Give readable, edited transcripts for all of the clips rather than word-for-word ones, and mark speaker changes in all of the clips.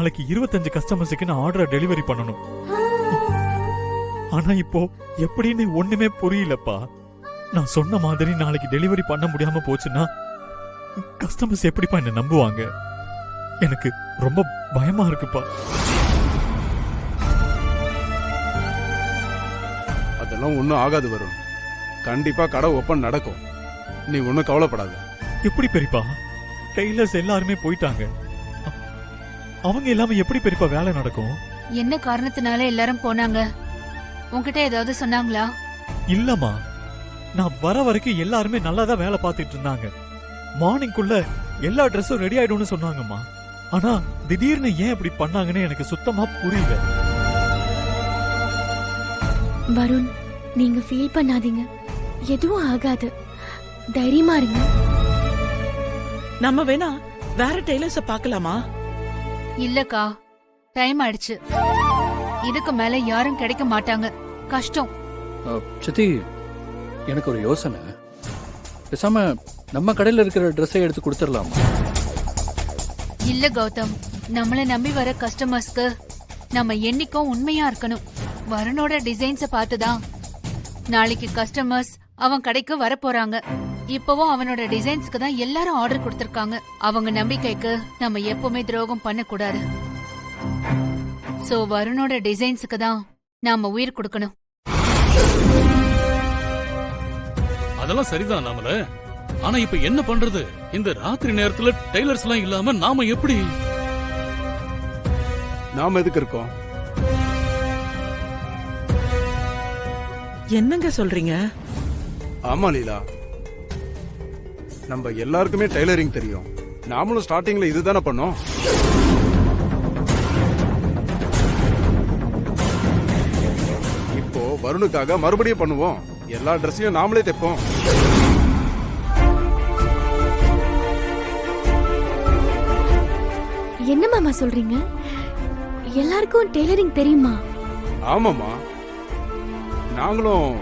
Speaker 1: நாளைக்கு 25 கஸ்டமர்ஸுக்கு நான் ஆர்டரை டெலிவரி பண்ணணும். ஆனா இப்போ எப்படின்னு ஒண்ணுமே புரியலப்பா. நான் சொன்ன மாதிரி நாளைக்கு டெலிவரி பண்ண முடியாம போச்சுன்னா கஸ்டமர்ஸ் எப்படிப்பா என்ன நம்புவாங்க? எனக்கு ரொம்ப பயமா இருக்குப்பா.
Speaker 2: அதெல்லாம் ஒன்றும் ஆகாது வரும். கண்டிப்பா கடை ஓப்பன் நடக்கும். நீ ஒன்றும் கவலைப்படாத.
Speaker 1: எப்படி பெரியப்பா? டெய்லர்ஸ் எல்லாருமே போயிட்டாங்க. அவங்க எல்லாமே எப்படி பெரியப்பா வேலை நடக்கும்?
Speaker 3: என்ன காரணத்தினால எல்லாரும் போனாங்க? உன்கிட்ட ஏதாவது சொன்னாங்களா?
Speaker 1: இல்லம்மா, நான் வர வரைக்கும் எல்லாருமே நல்லா தான் வேலை பார்த்துட்டு இருந்தாங்க. மார்னிங்குள்ள எல்லா ட்ரெஸ்ஸும் ரெடி ஆயிடும்னு சொன்னாங்கம்மா. ஆனா திடீர்னு ஏன் இப்படி பண்ணாங்கன்னு எனக்கு சுத்தமா புரியல.
Speaker 4: வருண், நீங்க ஃபீல் பண்ணாதீங்க, எதுவும் ஆகாது, தைரியமா இருங்க.
Speaker 5: நம்ம வேணா வேற டெய்லர்ஸ பார்க்கலாமா?
Speaker 3: இல்லக்கா, டைம் ஆயிடுச்சு. இதுக்கு மேல யாரும் கிடைக்க மாட்டாங்க, கஷ்டம்.
Speaker 6: சித்தி, எனக்கு ஒரு யோசனை. பேசாம நம்ம கடையில இருக்கிற ட்ரெஸ்ஸை எடுத்து கொடுத்துடலாமா?
Speaker 3: இல்ல கௌதம், நம்மள நம்பி வர கஸ்டமர்ஸ்க்கு நம்ம என்னைக்கும் உண்மையா இருக்கணும். வருணோட டிசைன்ஸ பார்த்துதான் நாளைக்கு கஸ்டமர்ஸ் அவன் கடைக்கு வர போறாங்க. இப்பவும் அவனோட டிசைன்ஸ்க்கு தான் எல்லாரும் ஆர்டர் கொடுத்திருக்காங்க. அவங்க நம்பிக்கைக்கு நம்ம எப்பவுமே துரோகம் பண்ணக்கூடாது. சோ வருணோட டிசைன்ஸுக்கு தான் நாம உயிர் கொடுக்கணும்.
Speaker 7: அதெல்லாம் சரிதான் நாமல. ஆனா இப்ப என்ன பண்றது? இந்த ராத்திரி நேரத்துல டெய்லர்ஸ் எல்லாம் இல்லாம நாம எப்படி?
Speaker 2: நாம எதுக்கு இருக்கோம்?
Speaker 5: என்னங்க சொல்றீங்க?
Speaker 2: ஆமா லீலா, நம்ம எல்லாருக்குமே டெய்லரிங் தெரியும். நாமளும் ஸ்டார்டிங்ல இதுதானே பண்ணோம். இப்போ வருணுக்காக மறுபடியும் பண்ணுவோம். எல்லா ட்ரெஸ்ஸையும் நாமளே தைப்போம்.
Speaker 4: என்ன மாமா சொல்றீங்க? எல்லாருக்கும் டெய்லரிங் தெரியுமா?
Speaker 2: ஆமாமா, நாங்களும்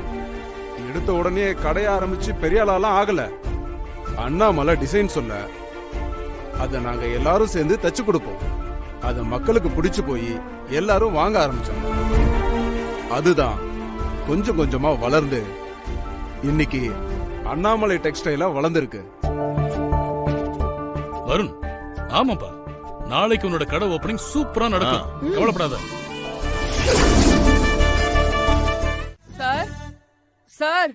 Speaker 2: எடுத்த உடனே கடைய ஆரம்பிச்சு பெரிய ஆளாலாம் ஆகல. அண்ணாமலை டிசைன் சொல்ல அத நாங்க எல்லாரும் சேர்ந்து தச்சு கொடுப்போம். அத மக்களுக்கு பிடிச்சு போய் எல்லாரும் வாங்க ஆரம்பிச்சாங்க. அதுதான் கொஞ்சம் கொஞ்சமா வளர்ந்து இன்னைக்கு அண்ணாமலை டெக்ஸ்டைலா வளர்ந்துருக்கு.
Speaker 7: வருண், ஆமாப்பா, நாளைக்கு உன்னோட கடை ஓபனிங் சூப்பரா நடக்கும். கவலைப்படாத.
Speaker 8: சார், சார்,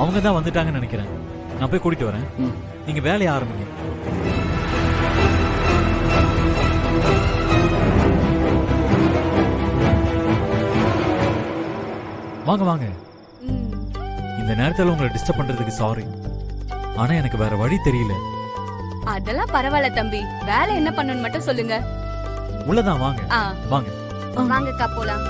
Speaker 1: அவங்க தான் வந்துட்டாங்கன்னு நினைக்கிறேன். நான் போய் கூட்டிட்டு வரேன். நீங்க வேலையை ஆரம்பிங்க. வாங்க வாங்க. இந்த நேரத்துல உங்களை டிஸ்டர்ப் பண்றதுக்கு சாரி. ஆனா எனக்கு வேற வழி தெரியல.
Speaker 8: அதெல்லாம் பரவாயில்ல தம்பி. வேலை என்ன பண்ணணும் மட்டும் சொல்லுங்க.
Speaker 1: உள்ளதான் வாங்க. வாங்க
Speaker 8: வாங்கக்கா போலாம்.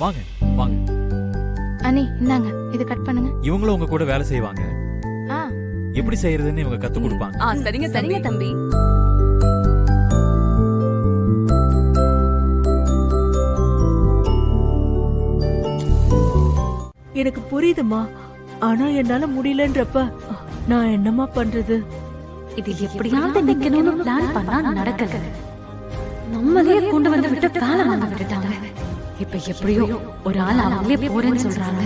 Speaker 1: வாங்க வாங்க.
Speaker 4: அண்ணே இந்தாங்க, இது கட் பண்ணுங்க.
Speaker 1: இவங்களும் உங்க கூட வேலை செய்வாங்க. எப்படி செய்யறதுன்னு இவங்க கத்து கொடுப்பாங்க.
Speaker 8: சரிங்க சரிங்க தம்பி.
Speaker 5: எனக்கு புரியுதுமா, ஆனா என்னால முடியலன்றப்ப நான் என்னமா பண்றது?
Speaker 4: இது எப்படியாவது நிக்கணும்னு பிளான் பண்ணா நடக்கல. நம்மளே கொண்டு வந்து விட்டு வேலை வாங்க விட்டுட்டாங்க. இப்ப எப்படியோ ஒரு ஆள் அவங்களே போறேன்னு சொல்றாங்க.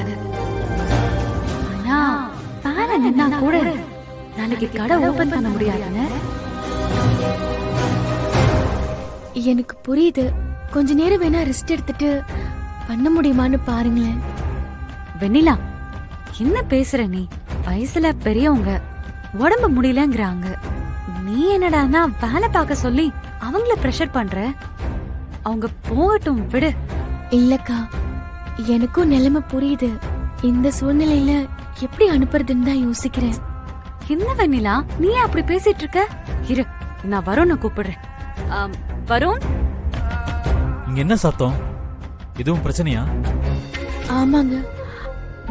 Speaker 4: ஆனா வேலை நின்னா கூட நாளைக்கு கடை ஓபன் பண்ண முடியாதுன்னு எனக்கு புரியுது. கொஞ்ச நேரம் வேணா ரெஸ்ட் எடுத்துட்டு பண்ண முடியுமான்னு பாருங்களேன்.
Speaker 9: வெண்ணிலா, என்ன பேசுற நீ? வயசுல பெரியவங்க, உடம்பு முடியலங்கிறாங்க. நீ என்னடானா வேலை பார்க்க சொல்லி அவங்கள பிரஷர் பண்ற? அவங்க போகட்டும், விடு.
Speaker 4: இல்லக்கா,
Speaker 10: எனக்கும் நிலைமை புரியுது. இந்த சூழ்நிலையில எப்படி அனுப்புறதுன்னு தான் யோசிக்கிறேன்.
Speaker 9: என்ன வெண்ணிலா நீ ஏன் அப்படி பேசிட்டு இருக்க? இரு, நான் வருணை கூப்பிடுறேன். வருண்,
Speaker 1: இங்க என்ன சத்தம்? எதுவும் பிரச்சனையா?
Speaker 10: ஆமாங்க,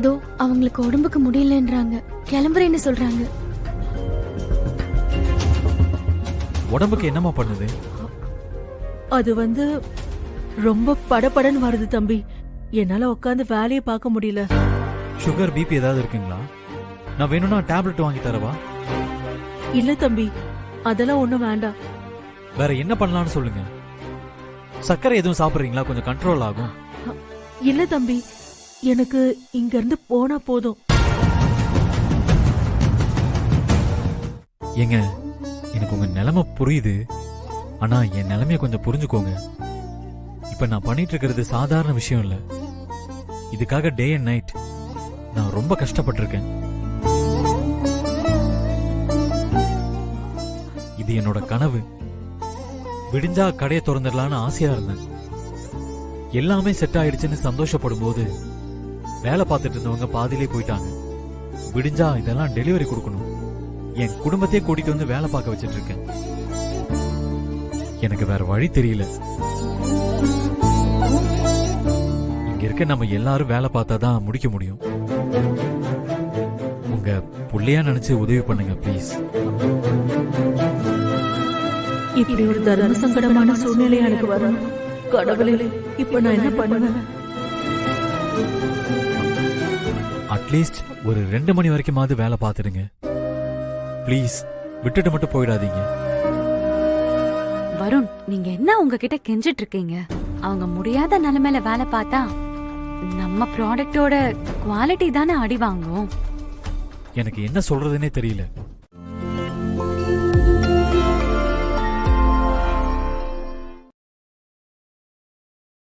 Speaker 10: தோ அவங்களுக்கு உடம்புக்கு முடியலன்றாங்க, கிளம்புறேன்னு சொல்றாங்க.
Speaker 1: உடம்புக்கு என்னமா பண்ணுது?
Speaker 5: அது வந்து ரொம்ப படபடன்னு வருது தம்பி. என்னால உட்காந்து வேலையை பார்க்க முடியல.
Speaker 1: சுகர் பிபி ஏதாவது இருக்குங்களா? நான் வேணும்னா டேப்லெட் வாங்கி தரவா?
Speaker 5: இல்ல தம்பி, அதெல்லாம் ஒண்ணும் வேண்டாம்.
Speaker 1: வேற என்ன பண்ணலாம்னு சொல்லுங்க. சர்க்கரை எதுவும் சாப்பிடுறீங்களா? கொஞ்சம் கண்ட்ரோல் ஆகும்.
Speaker 5: இல்ல தம்பி, எனக்கு இங்க இருந்து போனா போதும்.
Speaker 1: ஏங்க, எனக்கு உங்க நிலைமை புரியுது. ஆனா என் நிலைமைய கொஞ்சம் புரிஞ்சுக்கோங்க. இப்ப நான் பண்ணிட்டு இருக்கிறது சாதாரண விஷயம் இல்ல. இதுக்காக டே அண்ட் நைட் நான் ரொம்ப கஷ்டப்பட்டிருக்கேன். இது என்னோட கனவு. விடிஞ்சா கடையை திறந்துடலான்னு ஆசையா இருந்தேன். எல்லாமே செட் ஆயிடுச்சுன்னு சந்தோஷப்படும் போது வேலை பார்த்துட்டு இருந்தவங்க பாதியிலே போயிட்டாங்க. விடிஞ்சா இதெல்லாம் டெலிவரி கொடுக்கணும். என் குடும்பத்தையே கூட்டிட்டு வந்து வேலை பார்க்க வச்சிட்டு இருக்கேன். எனக்கு வேற வழி தெரியல. இங்க இருக்க நம்ம எல்லாரும் வேலை பார்த்தாதான் முடிக்க முடியும். உங்க புள்ளையா நினைச்சு உதவி பண்ணுங்க ப்ளீஸ்.
Speaker 5: இப்படி ஒரு தர்ம சங்கடமான சூழ்நிலை எனக்கு வரும். கடவுளே, இப்ப நான் என்ன பண்ணுவேன்?
Speaker 1: அட்லீஸ்ட் ஒரு 2 மணி வரைக்குமாவது வேலை பார்த்துடுங்க ப்ளீஸ். விட்டுட்டு மட்டும் போயிடாதீங்க.
Speaker 9: வருண், நீங்க என்ன உங்ககிட்ட கெஞ்சிட்டு இருக்கீங்க? அவங்க முடியாத நிலைமையில வேலை பார்த்தா நம்ம ப்ராடக்டோட குவாலிட்டி தானே அடி வாங்கும்.
Speaker 1: எனக்கு என்ன சொல்றதுன்னே தெரியல.